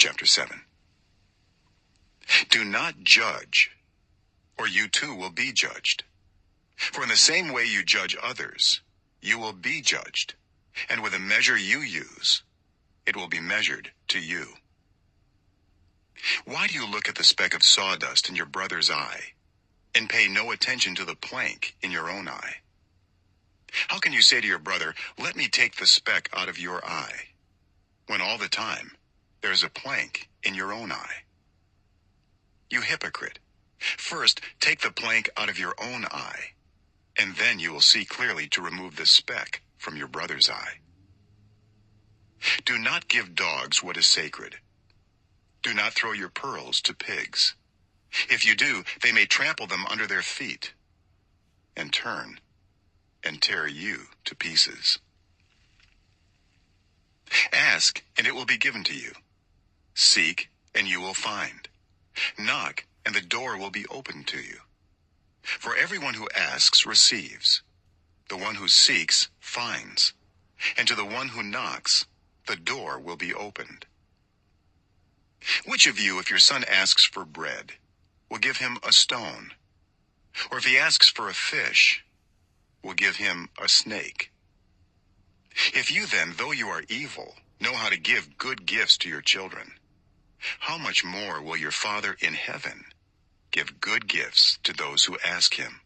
chapter 7. Do not judge, or you too will be judged. For in the same way you judge others, you will be judged. And with the measure you use, it will be measured to you. Why do you look at the speck of sawdust in your brother's eye, and pay no attention to the plank in your own eye? How can you say to your brother, "Let me take the speck out of your eye," when all the time there is a plank in your own eye? You hypocrite, first take the plank out of your own eye, and then you will see clearly to remove the speck from your brother's eye. Do not give dogs what is sacred. Do not throw your pearls to pigs. If you do, they may trample them under their feet and turn and tear you to pieces. Ask, and it will be given to you. Seek, and you will find. Knock, and the door will be opened to you. For everyone who asks receives. The one who seeks finds. And to the one who knocks, the door will be opened. Which of you, if your son asks for bread, will give him a stone? Or if he asks for a fish, will give him a snake? If you then, though you are evil, know how to give good gifts to your children, how much more will your Father in heaven give good gifts to those who ask him?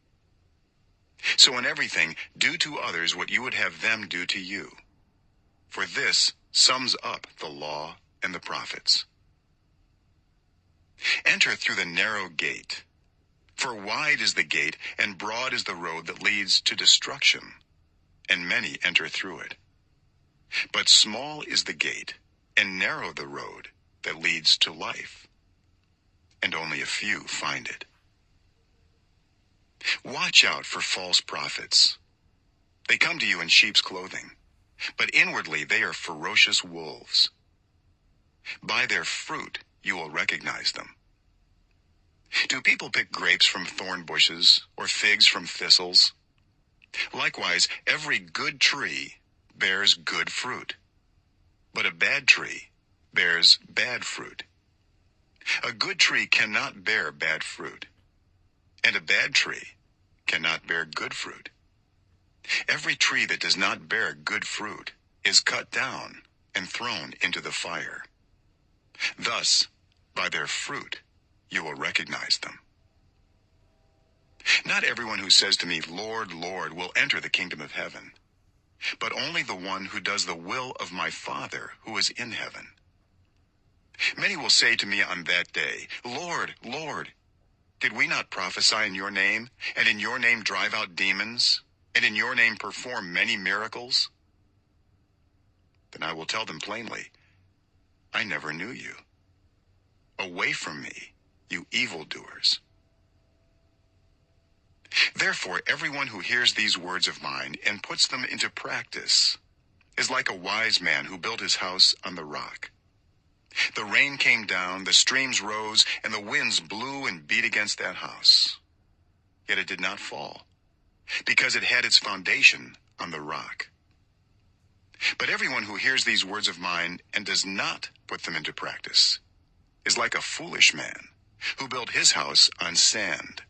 So in everything, do to others what you would have them do to you. For this sums up the law and the prophets. Enter through the narrow gate. For wide is the gate, and broad is the road that leads to destruction, and many enter through it. But small is the gate, and narrow the road that leads to life, and only a few find it. Watch out for false prophets. They come to you in sheep's clothing, but inwardly they are ferocious wolves. By their fruit you will recognize them. Do people pick grapes from thorn bushes, or figs from thistles? Likewise, every good tree bears good fruit, but a bad tree bears bad fruit. A good tree cannot bear bad fruit, and a bad tree cannot bear good fruit. Every tree that does not bear good fruit is cut down and thrown into the fire. Thus, by their fruit, you will recognize them. Not everyone who says to me, "Lord, Lord," will enter the kingdom of heaven, but only the one who does the will of my Father who is in heaven. Many will say to me on that day, "Lord, Lord, did we not prophesy in your name, and in your name drive out demons, and in your name perform many miracles?" Then I will tell them plainly, "I never knew you. Away from me, you evildoers." Therefore, everyone who hears these words of mine and puts them into practice is like a wise man who built his house on the rock. The rain came down, the streams rose, and the winds blew and beat against that house. Yet it did not fall, because it had its foundation on the rock. But everyone who hears these words of mine and does not put them into practice is like a foolish man who built his house on sand.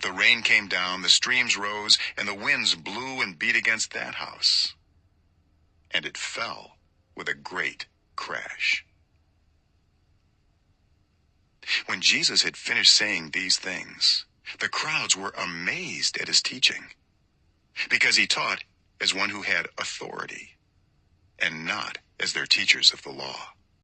The rain came down, the streams rose, and the winds blew and beat against that house, and it fell with a great crash. When Jesus had finished saying these things, the crowds were amazed at his teaching, because he taught as one who had authority, and not as their teachers of the law.